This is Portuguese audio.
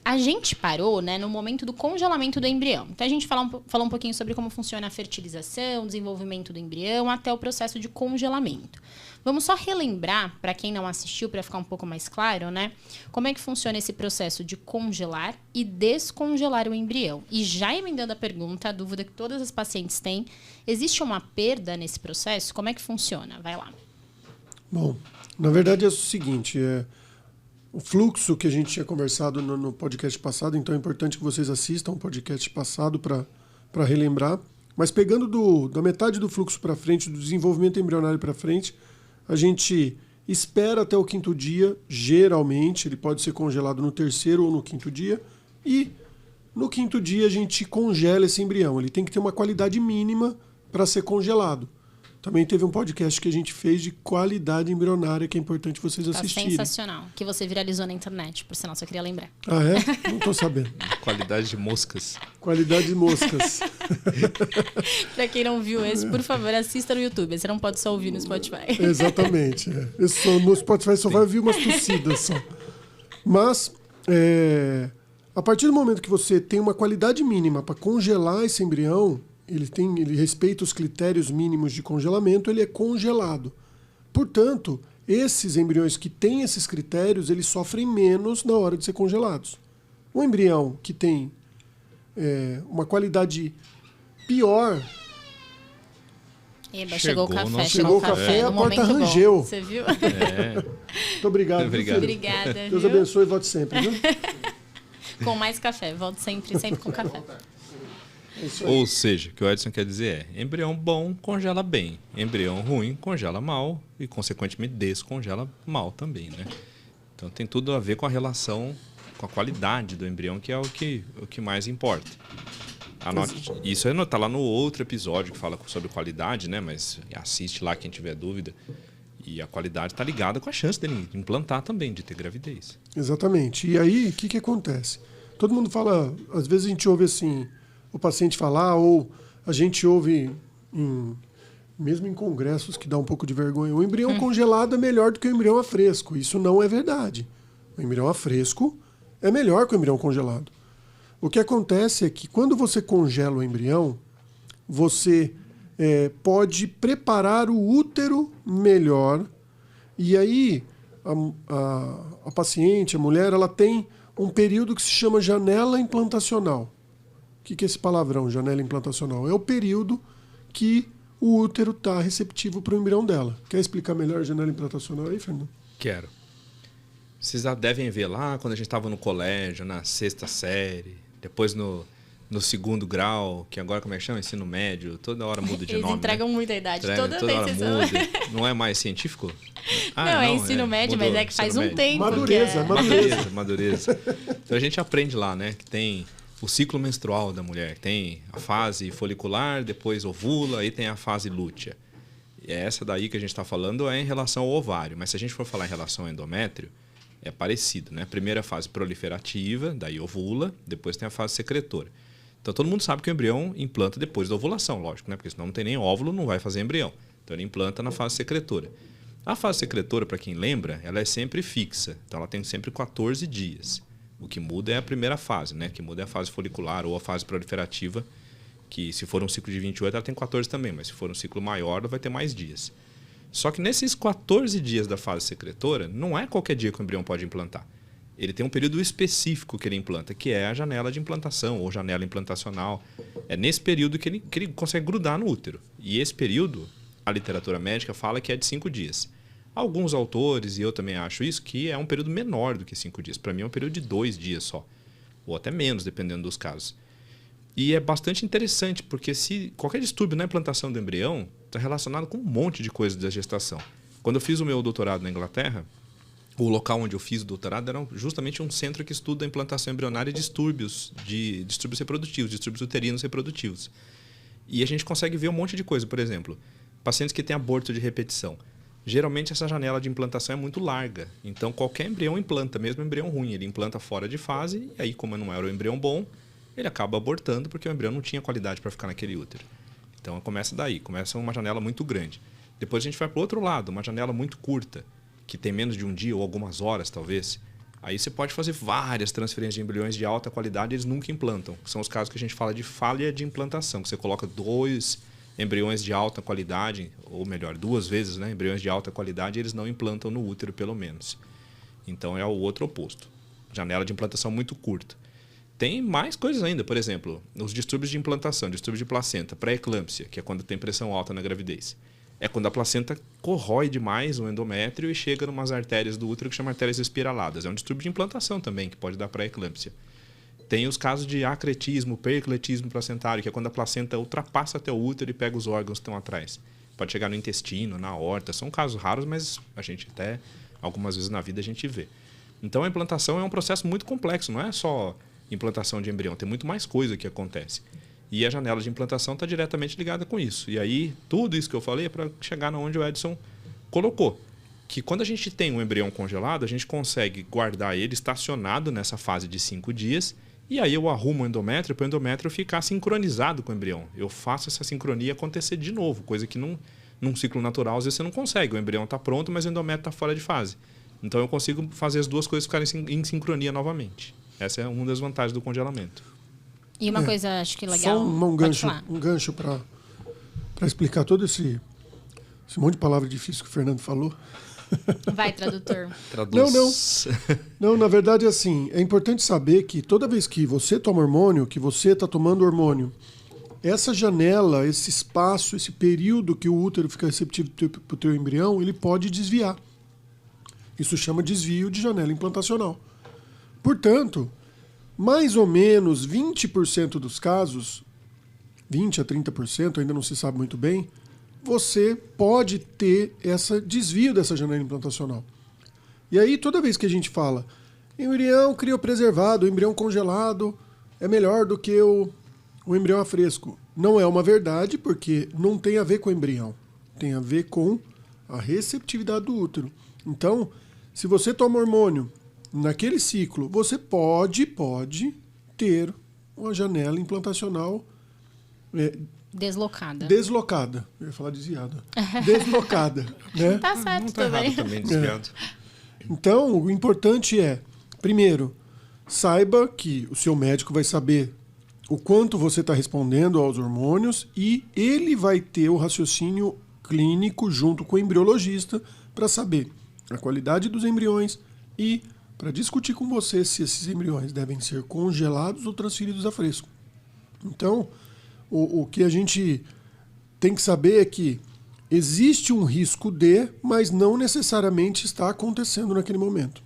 A gente parou, né, no momento do congelamento do embrião. Então, a gente falou um pouquinho sobre como funciona a fertilização, o desenvolvimento do embrião, até o processo de congelamento. Vamos só relembrar, para quem não assistiu, para ficar um pouco mais claro, né, como é que funciona esse processo de congelar e descongelar o embrião. E já emendando a pergunta, a dúvida que todas as pacientes têm, existe uma perda nesse processo? Como é que funciona? Vai lá. Bom, na verdade é o seguinte, o fluxo que a gente tinha conversado no podcast passado, então é importante que vocês assistam o podcast passado para relembrar. Mas pegando da metade do fluxo para frente, do desenvolvimento embrionário para frente, a gente espera até o 5º dia, geralmente, ele pode ser congelado no 3º ou no 5º dia, e no 5º dia a gente congela esse embrião. Ele tem que ter uma qualidade mínima para ser congelado. Também teve um podcast que a gente fez de qualidade embrionária, que é importante vocês assistirem. Sensacional. Que você viralizou na internet, por sinal, só queria lembrar. Ah, é? Não tô sabendo. Qualidade de moscas. Qualidade de moscas. Pra quem não viu esse, por favor, assista no YouTube. Você não pode só ouvir no Spotify. Exatamente. No Spotify só vai ouvir umas tossidas só. Mas, a partir do momento que você tem uma qualidade mínima para congelar esse embrião, ele respeita os critérios mínimos de congelamento, ele é congelado. Portanto, esses embriões que têm esses critérios, eles sofrem menos na hora de ser congelados. Um embrião que tem uma qualidade pior... Eba, chegou o café. Chegou o café e a porta rangeu. Você viu? Muito obrigado. Obrigada. Deus abençoe e volte sempre. Viu? Com mais café. Volto sempre com café. Ou seja, o que o Edson quer dizer embrião bom congela bem, embrião ruim congela mal e, consequentemente, descongela mal também, né? Então tem tudo a ver com a relação, com a qualidade do embrião, que é o que mais importa. Isso está lá no outro episódio que fala sobre qualidade, né? Mas assiste lá quem tiver dúvida. E a qualidade está ligada com a chance dele implantar também, de ter gravidez. Exatamente. E aí, o que acontece? Todo mundo fala, às vezes a gente ouve assim... o paciente falar, ou a gente ouve, mesmo em congressos, que dá um pouco de vergonha, o embrião congelado é melhor do que o embrião a fresco. Isso não é verdade. O embrião a fresco é melhor que o embrião congelado. O que acontece é que quando você congela o embrião, você pode preparar o útero melhor, e aí a paciente, a mulher, ela tem um período que se chama janela implantacional. O que é esse palavrão, janela implantacional? É o período que o útero está receptivo para o embrião dela. Quer explicar melhor a janela implantacional aí, Fernando? Quero. Vocês já devem ver lá quando a gente estava no colégio, na 6ª série, depois no 2º grau, que agora como é que chama? Ensino médio, toda hora muda de nome. Eles entregam muita idade, toda vez hora muda. Não é mais científico? Não, é ensino médio, mudou, mas é que faz um tempo. Madureza. Então a gente aprende lá, né, que tem o ciclo menstrual da mulher. Tem a fase folicular, depois ovula, aí tem a fase lútea. E essa daí que a gente está falando é em relação ao ovário. Mas se a gente for falar em relação ao endométrio, é parecido, né? Primeira fase proliferativa, daí ovula, depois tem a fase secretora. Então todo mundo sabe que o embrião implanta depois da ovulação, lógico, né? Porque senão não tem nem óvulo, não vai fazer embrião. Então ele implanta na fase secretora. A fase secretora, para quem lembra, ela é sempre fixa. Então ela tem sempre 14 dias. O que muda é a primeira fase, né? Que muda é a fase folicular ou a fase proliferativa, que se for um ciclo de 28, ela tem 14 também, mas se for um ciclo maior, ela vai ter mais dias. Só que nesses 14 dias da fase secretora, não é qualquer dia que o embrião pode implantar. Ele tem um período específico que ele implanta, que é a janela de implantação ou janela implantacional. É nesse período que ele consegue grudar no útero. E esse período, a literatura médica fala que é de 5 dias. Alguns autores, e eu também acho isso, que é um período menor do que 5 dias. Para mim é um período de 2 dias só. Ou até menos, dependendo dos casos. E é bastante interessante, porque se qualquer distúrbio na implantação do embrião está relacionado com um monte de coisas da gestação. Quando eu fiz o meu doutorado na Inglaterra, o local onde eu fiz o doutorado era justamente um centro que estuda a implantação embrionária e distúrbios reprodutivos, distúrbios uterinos reprodutivos. E a gente consegue ver um monte de coisa. Por exemplo, pacientes que têm aborto de repetição. Geralmente essa janela de implantação é muito larga. Então qualquer embrião implanta, mesmo embrião ruim. Ele implanta fora de fase, e aí como não era o embrião bom, ele acaba abortando porque o embrião não tinha qualidade para ficar naquele útero. Então começa daí, começa uma janela muito grande. Depois a gente vai para o outro lado, uma janela muito curta, que tem menos de um dia ou algumas horas talvez. Aí você pode fazer várias transferências de embriões de alta qualidade, eles nunca implantam. São os casos que a gente fala de falha de implantação, que você coloca 2 embriões de alta qualidade, ou melhor, 2 vezes, né, embriões de alta qualidade, e eles não implantam no útero, pelo menos. Então é o outro oposto. Janela de implantação muito curta. Tem mais coisas ainda, por exemplo, os distúrbios de implantação, distúrbio de placenta, pré-eclâmpsia, que é quando tem pressão alta na gravidez. É quando a placenta corrói demais o endométrio e chega em umas artérias do útero que chama artérias espiraladas. É um distúrbio de implantação também, que pode dar pré-eclâmpsia. Tem os casos de acretismo, pericletismo placentário, que é quando a placenta ultrapassa até o útero e pega os órgãos que estão atrás. Pode chegar no intestino, na aorta. São casos raros, mas a gente até, algumas vezes na vida, a gente vê. Então a implantação é um processo muito complexo, não é só implantação de embrião, tem muito mais coisa que acontece. E a janela de implantação está diretamente ligada com isso. E aí, tudo isso que eu falei é para chegar onde o Edson colocou. Que quando a gente tem um embrião congelado, a gente consegue guardar ele estacionado nessa fase de 5 dias. E aí eu arrumo o endométrio para o endométrio ficar sincronizado com o embrião. Eu faço essa sincronia acontecer de novo, coisa que num ciclo natural às vezes você não consegue. O embrião está pronto, mas o endométrio está fora de fase. Então eu consigo fazer as duas coisas ficarem em sincronia novamente. Essa é uma das vantagens do congelamento. E uma coisa, acho que legal... Só um gancho para explicar todo esse monte de palavra difícil que o Fernando falou. Vai, tradutor. Traduz. Não, na verdade, assim, é importante saber que toda vez que você toma hormônio, que você está tomando hormônio, essa janela, esse espaço, esse período que o útero fica receptivo para o teu embrião, ele pode desviar. Isso chama desvio de janela implantacional. Portanto, mais ou menos 20% dos casos, 20% a 30%, ainda não se sabe muito bem, você pode ter esse desvio dessa janela implantacional. E aí, toda vez que a gente fala embrião criopreservado, embrião congelado é melhor do que o embrião a fresco. Não é uma verdade, porque não tem a ver com o embrião. Tem a ver com a receptividade do útero. Então, se você toma hormônio naquele ciclo, você pode ter uma janela implantacional deslocada. Eu ia falar desviada. Deslocada. Né? Tá certo não tá também. Também desviado. Então, o importante é, primeiro, saiba que o seu médico vai saber o quanto você está respondendo aos hormônios e ele vai ter o raciocínio clínico junto com o embriologista para saber a qualidade dos embriões e para discutir com você se esses embriões devem ser congelados ou transferidos a fresco. Então, o que a gente tem que saber é que existe um risco de, mas não necessariamente está acontecendo naquele momento.